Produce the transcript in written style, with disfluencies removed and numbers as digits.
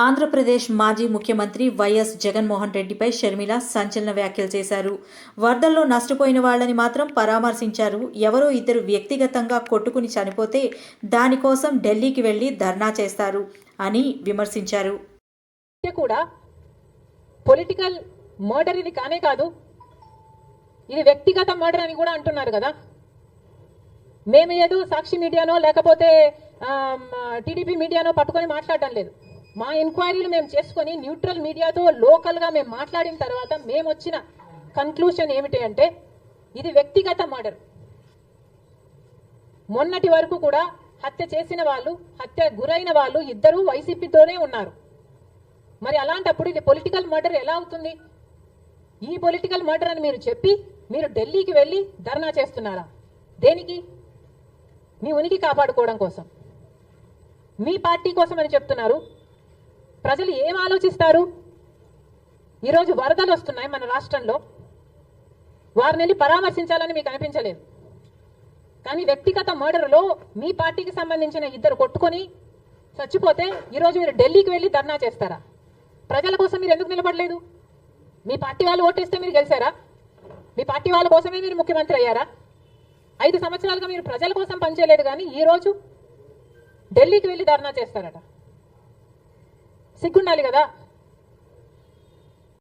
ఆంధ్రప్రదేశ్ మాజీ ముఖ్యమంత్రి వైఎస్ జగన్మోహన్ రెడ్డిపై షర్మిల సంచలన వ్యాఖ్యలు చేశారు. వరదల్లో నష్టపోయిన వాళ్ళని మాత్రం పరామర్శించారు. ఎవరో ఇద్దరు వ్యక్తిగతంగా కొట్టుకుని చనిపోతే దానికోసం ఢిల్లీకి వెళ్లి ధర్నా చేస్తారు అని విమర్శించారు. కూడా పొలిటికల్ మర్డర్ ఇది కానే కాదు, ఇది వ్యక్తిగత మర్డర్ అని కూడా అంటున్నారు కదా. మేము ఏదో సాక్షి మీడియానో లేకపోతే టీడీపీ మీడియానో పట్టుకొని మాట్లాడటం లేదు. మా ఎంక్వైరీలు మేము చేసుకొని న్యూట్రల్ మీడియాతో లోకల్గా మేము మాట్లాడిన తర్వాత మేము వచ్చిన కన్క్లూషన్ ఏమిటి అంటే ఇది వ్యక్తిగత మర్డర్. మొన్నటి వరకు కూడా హత్య చేసిన వాళ్ళు, హత్య గురైన వాళ్ళు ఇద్దరు వైసీపీతోనే ఉన్నారు. మరి అలాంటప్పుడు ఇది పొలిటికల్ మర్డర్ ఎలా అవుతుంది? ఈ పొలిటికల్ మర్డర్ అని మీరు చెప్పి మీరు ఢిల్లీకి వెళ్ళి ధర్నా చేస్తున్నారా? దేనికి? మీ ఉనికి కాపాడుకోవడం కోసం, మీ పార్టీ కోసం అని చెప్తున్నారు. ప్రజలు ఏం ఆలోచిస్తారు? ఈరోజు వరదలు వస్తున్నాయి మన రాష్ట్రంలో, వారిని వెళ్ళి పరామర్శించాలని మీకు అనిపించలేదు. కానీ వ్యక్తిగత మర్డర్లో మీ పార్టీకి సంబంధించిన ఇద్దరు కొట్టుకొని చచ్చిపోతే ఈరోజు మీరు ఢిల్లీకి వెళ్ళి ధర్నా చేస్తారా? ప్రజల కోసం మీరు ఎందుకు నిలబడలేదు? మీ పార్టీ వాళ్ళు ఓటేస్తే మీరు గెలిచారా? మీ పార్టీ వాళ్ళ కోసమే మీరు ముఖ్యమంత్రి అయ్యారా? 5 సంవత్సరాలుగా మీరు ప్రజల కోసం పనిచేయలేదు, కానీ ఈరోజు ఢిల్లీకి వెళ్ళి ధర్నా చేస్తారట. సిగ్గుండాలి కదా.